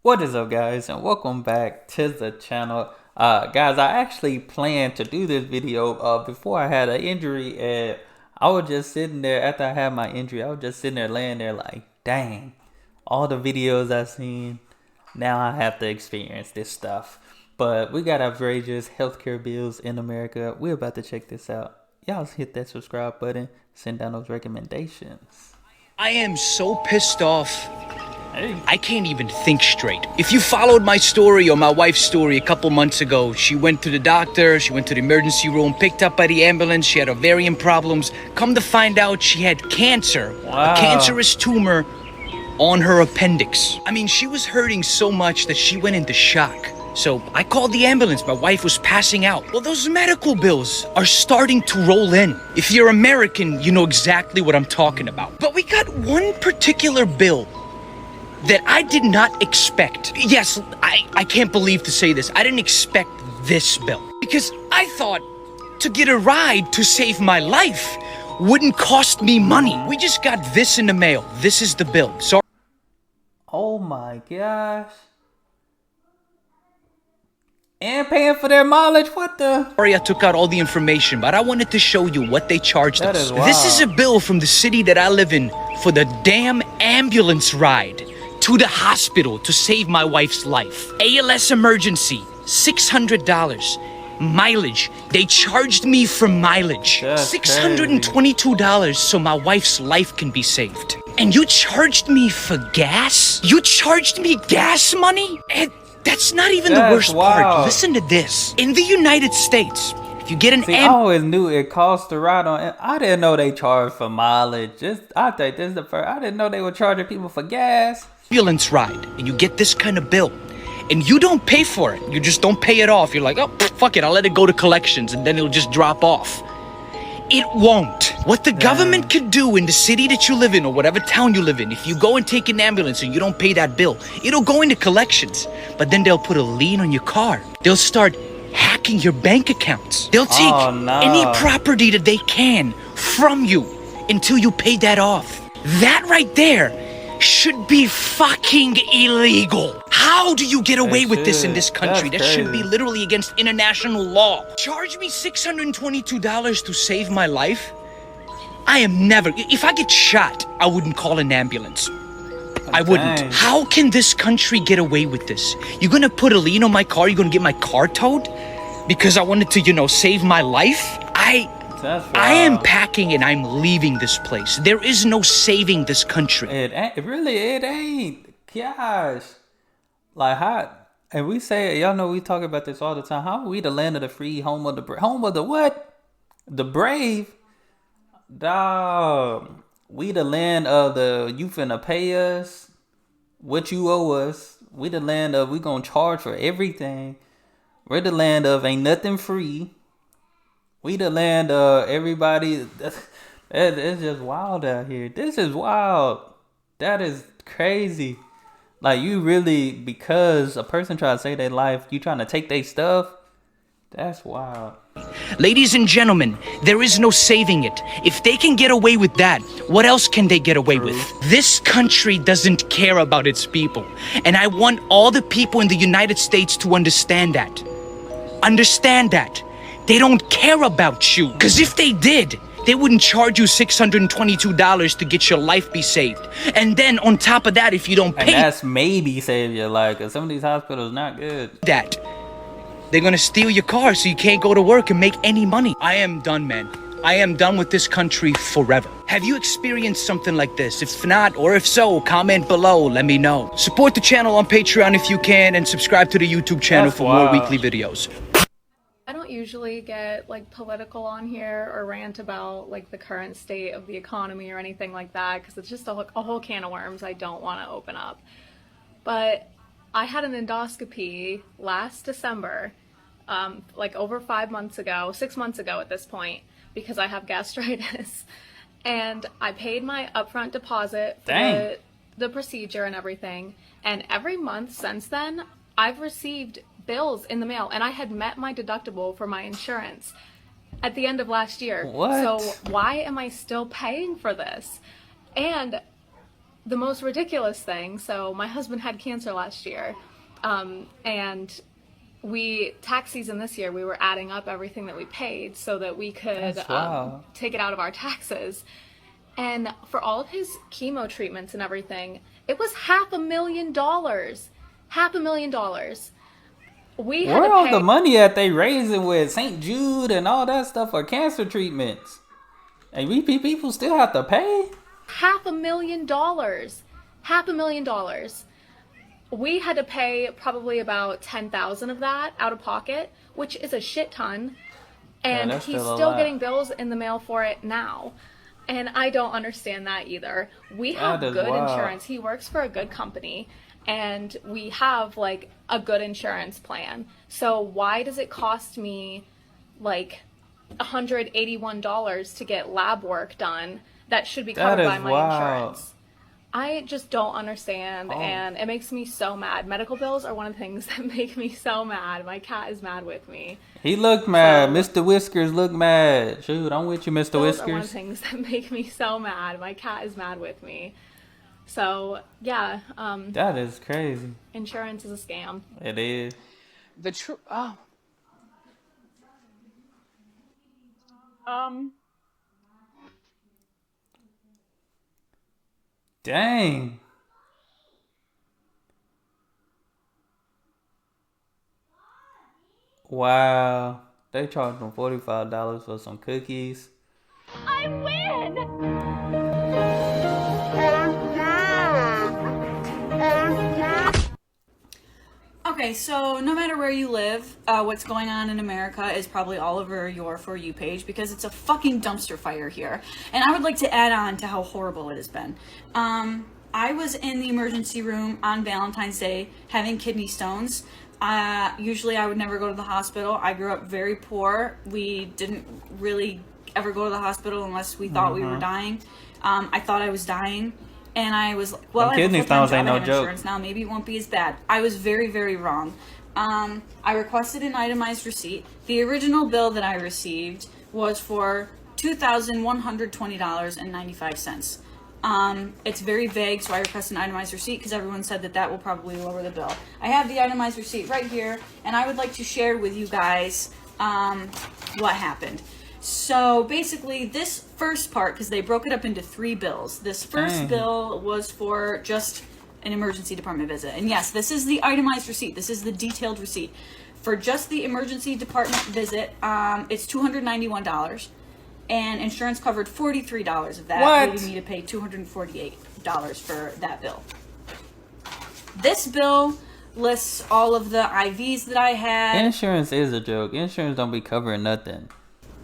What is up, guys, and welcome back to the channel. Guys, I actually planned to do this video before I had an injury, and I was just sitting there after I had my injury. I was just sitting there laying there like, dang, all the videos I've seen, now I have to experience this stuff. But we got outrageous healthcare bills in America. We're about to check this out. Y'all hit that subscribe button, send down those recommendations. I am so pissed off. Hey. I can't even think straight. If you followed my story or my wife's story a couple months ago, she went to the doctor, she went to the emergency room, picked up by the ambulance, she had ovarian problems. Come to find out she had cancer, Wow. a cancerous tumor on her appendix. I mean, she was hurting so much that she went into shock. So I called the ambulance, my wife was passing out. Well, those medical bills are starting to roll in. If you're American, you know exactly what I'm talking about. But we got one particular bill that I did not expect. Yes, I can't believe to say this. I didn't expect this bill. Because I thought to get a ride to save my life wouldn't cost me money. We just got this in the mail. This is the bill. Sorry. Oh my gosh. And paying for their mileage, what the? Sorry I took out all the information, but I wanted to show you what they charged That us. is wild. This is a bill from the city that I live in for the damn ambulance ride to the hospital to save my wife's life. ALS emergency, $600. Mileage, they charged me for mileage. That's $622 so my wife's life can be saved. And you charged me for gas? You charged me gas money? And that's not even the That's worst part. wild. Listen to this. In the United States, if you get an See, I always knew it cost to ride on. I didn't know they charged for mileage. I think this is the first. I didn't know they were charging people for gas. ambulance ride and you get this kind of bill and you don't pay for it, you just don't pay it off, you're like, oh, fuck it, I'll let it go to collections and then it'll just drop off. It won't. What the government could do in the city that you live in or whatever town you live in, if you go and take an ambulance and you don't pay that bill, it'll go into collections, but then they'll put a lien on your car. They'll start hacking your bank accounts. They'll take any property that they can from you until you pay that off. That right there should be fucking illegal. How do you get away with this in this country? That should be literally against international law. Charge me $622 to save my life? I am never, if I get shot, I wouldn't call an ambulance. I wouldn't. Dang. How can this country get away with this? You're gonna put a lien on my car? You're gonna get my car towed? Because I wanted to, you know, save my life? I am packing and I'm leaving this place. There is no saving this country. It ain't. Gosh. Like how? And we say, y'all know we talk about this all the time. How are we the land of the free, home of the what? The brave. Dog. We the land of the you finna pay us what you owe us. We the land of we gonna charge for everything. We're the land of ain't nothing free. We the land of everybody. It's just wild out here. This is wild. That is crazy. Like you really, because a person try to save their life, you trying to take their stuff. That's wild. Ladies and gentlemen, there is no saving it. If they can get away with that, what else can they get away with? This country doesn't care about its people. And I want all the people in the United States to understand that. Understand that. They don't care about you. Because if they did, they wouldn't charge you $622 to get your life be saved. And then on top of that, if you don't pay And that's maybe save your life, because some of these hospitals not good. that, they're gonna steal your car so you can't go to work and make any money. I am done, man. I am done with this country forever. Have you experienced something like this? If not, or if so, comment below, let me know. Support the channel on Patreon if you can, and subscribe to the YouTube channel That's for more wild. weekly videos. I don't usually get like political on here or rant about like the current state of the economy or anything like that because it's just a whole can of worms I don't want to open up. But I had an endoscopy last December, like over 6 months ago at this point, because I have gastritis. And I paid my upfront deposit for the procedure and everything. And every month since then, I've received bills in the mail, and I had met my deductible for my insurance at the end of last year. What? So why am I still paying for this? And the most ridiculous thing, so my husband had cancer last year, and tax season this year, we were adding up everything that we paid so that we could take it out of our taxes. And for all of his chemo treatments and everything, it was $500,000. $500,000. We had Where to all pay the money that they raising with St. Jude and all that stuff for cancer treatments? And people still have to pay? $500,000. $500,000. We had to pay probably about $10,000 of that out of pocket, which is a shit ton. And he's still getting bills in the mail for it now. And I don't understand that either. We have good insurance. He works for a good company, and we have like a good insurance plan. So why does it cost me like $181 to get lab work done that should be covered by my insurance? I just don't understand, and it makes me so mad. Medical bills are one of the things that make me so mad. My cat is mad with me. He looked mad. Mr. Whiskers looked mad. Shoot, I'm with you, Mr. Whiskers. Those are one of the things that make me so mad. My cat is mad with me. So, yeah. That is crazy. Insurance is a scam. It is. Dang. Wow. They charged them $45 for some cookies. I win! Okay, so no matter where you live, what's going on in America is probably all over your For You page because it's a fucking dumpster fire here. And I would like to add on to how horrible it has been. I was in the emergency room on Valentine's Day having kidney stones. Usually I would never go to the hospital. I grew up very poor. We didn't really ever go to the hospital unless we thought we were dying. I thought I was dying. And I was like, well, I have a full-time job, I have insurance now, maybe it won't be as bad. I was very, very wrong. I requested an itemized receipt. The original bill that I received was for $2,120.95. It's very vague, so I request an itemized receipt because everyone said that will probably lower the bill. I have the itemized receipt right here, and I would like to share with you guys what happened. So basically this first part, because they broke it up into 3 bills, this first bill was for just an emergency department visit. And yes, this is the itemized receipt. This is the detailed receipt. For just the emergency department visit, it's $291. And insurance covered $43 of that, leaving me to pay $248 for that bill. This bill lists all of the IVs that I had. Insurance is a joke. Insurance don't be covering nothing.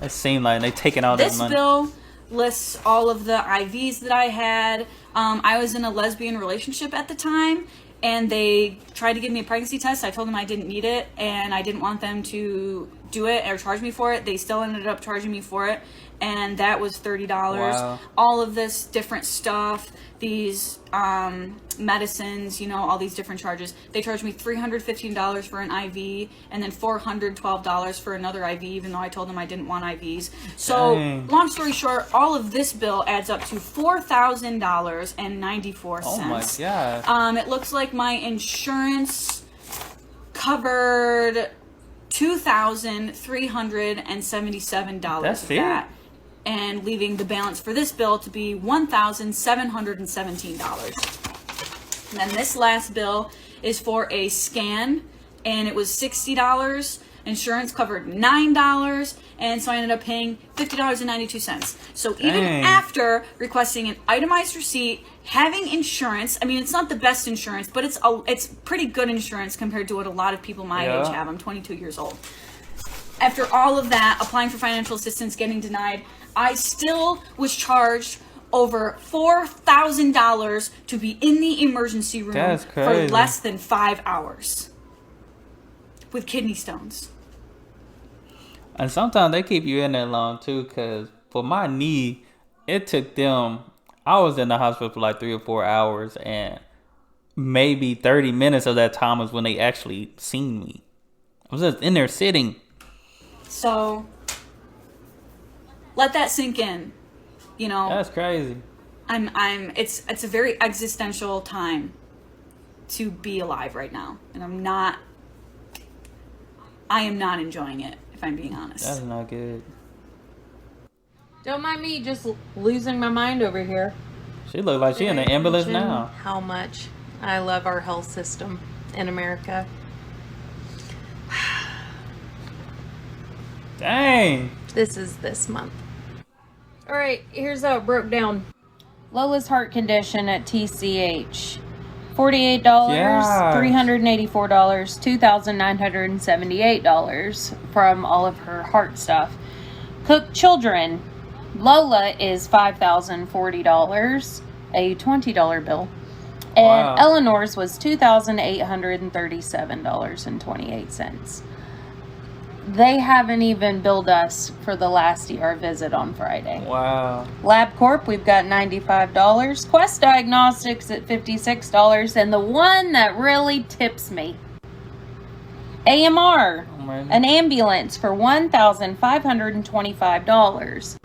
It seemed like they taking all that money. This bill lists all of the IVs that I had. I was in a lesbian relationship at the time, and they tried to give me a pregnancy test. I told them I didn't need it, and I didn't want them to do it or charge me for it. They still ended up charging me for it, and that was $30. Wow. All of this different stuff, these medicines, you know, all these different charges. They charged me $315 for an IV, and then $412 for another IV, even though I told them I didn't want IVs. So, long story short, all of this bill adds up to $4,000.94. Oh my god. It looks like my insurance covered $2,377 That's of it? that, and leaving the balance for this bill to be $1,717. And then this last bill is for a scan, and it was $60. Insurance covered $9, and so I ended up paying $50.92. So even after requesting an itemized receipt, having insurance, I mean, it's not the best insurance, but it's pretty good insurance compared to what a lot of people my age have. I'm 22 years old. After all of that, applying for financial assistance, getting denied, I still was charged over $4,000 to be in the emergency room for less than 5 hours with kidney stones. And sometimes they keep you in there long too, because for my knee, it took them, I was in the hospital for like 3 or 4 hours, and maybe 30 minutes of that time was when they actually seen me. I was just in there sitting. So let that sink in, you know. That's crazy. It's a very existential time to be alive right now, and I am not enjoying it, if I'm being honest. That's not good. Don't mind me just losing my mind over here. She look like she in an ambulance Mention now. How much I love our health system in America. Dang. This is this month. All right, here's how it broke down. Lola's heart condition at TCH. $48, Gosh. $384, $2,978 from all of her heart stuff. Cook children. Lola is $5,040, a $20 bill. And Wow. Eleanor's was $2,837.28. They haven't even billed us for the last ER visit on Friday. Wow. LabCorp, we've got $95. Quest Diagnostics at $56. And the one that really tips me, AMR, an ambulance for $1,525.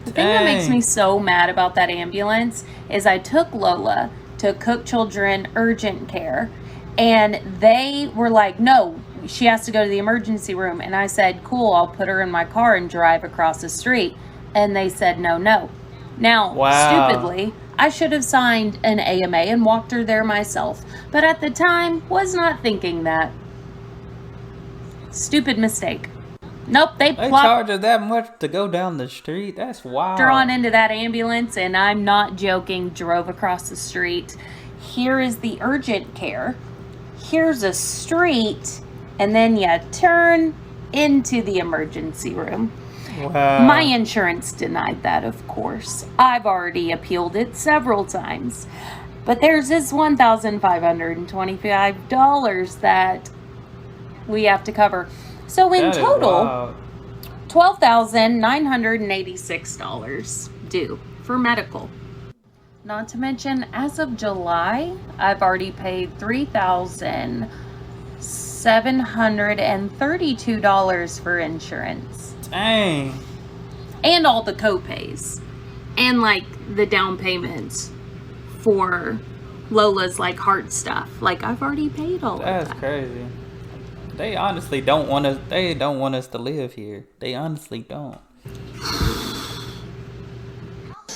The thing that makes me so mad about that ambulance is I took Lola to Cook Children Urgent Care, and they were like, no, she has to go to the emergency room. And I said, cool, I'll put her in my car and drive across the street. And they said, no. Now, Wow. stupidly, I should have signed an AMA and walked her there myself. But at the time, was not thinking that. Stupid mistake. Nope, they They plopped charge her that much to go down the street? That's wild. her on into that ambulance, and I'm not joking, drove across the street. Here is the urgent care. Here's a street, and then you turn into the emergency room. Wow. My insurance denied that, of course. I've already appealed it several times. But there's this $1,525 that we have to cover. So in That is total, wild. $12,986 due for medical. Not to mention, as of July, I've already paid $3,732 for insurance. Dang. And all the co-pays. And like the down payments for Lola's like heart stuff. Like I've already paid all That's of that. crazy. They honestly don't want us. They don't want us to live here. They honestly don't.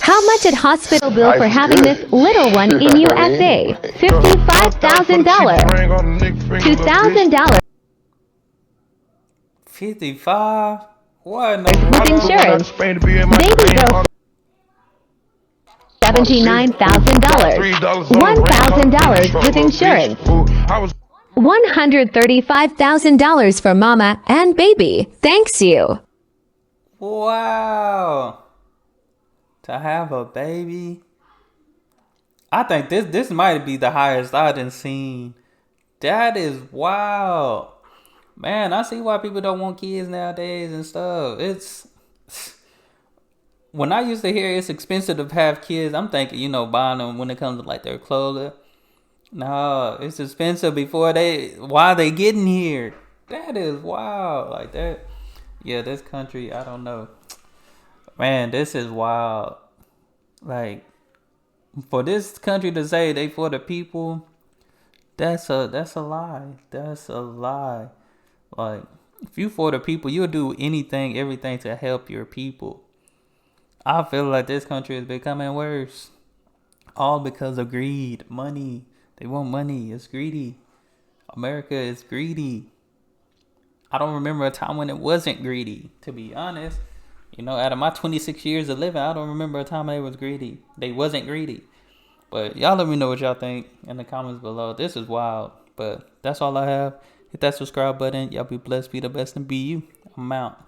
How much at hospital bill for having this little one in USA? $55,000. $2,000 $55. What? No. with insurance. Baby bill $79,000. $1,000 with insurance. $135,000 for mama and baby. Thanks you. Wow. To have a baby. I think this might be the highest I done seen. That is wild. Man, I see why people don't want kids nowadays and stuff. It's when I used to hear it's expensive to have kids, I'm thinking, buying them when it comes to like their clothes. No, it's expensive while they getting here. That is wild. Like that. Yeah, this country, I don't know. Man, this is wild. Like, for this country to say they for the people, that's a lie. That's a lie. Like, if you for the people, you'll do everything to help your people. I feel like this country is becoming worse. All because of greed, money. They want money. It's greedy. America is greedy. I don't remember a time when it wasn't greedy, to be honest. Out of my 26 years of living, I don't remember a time they was greedy. They wasn't greedy. But y'all let me know what y'all think in the comments below. This is wild. But that's all I have. Hit that subscribe button. Y'all be blessed, be the best, and be you. I'm out.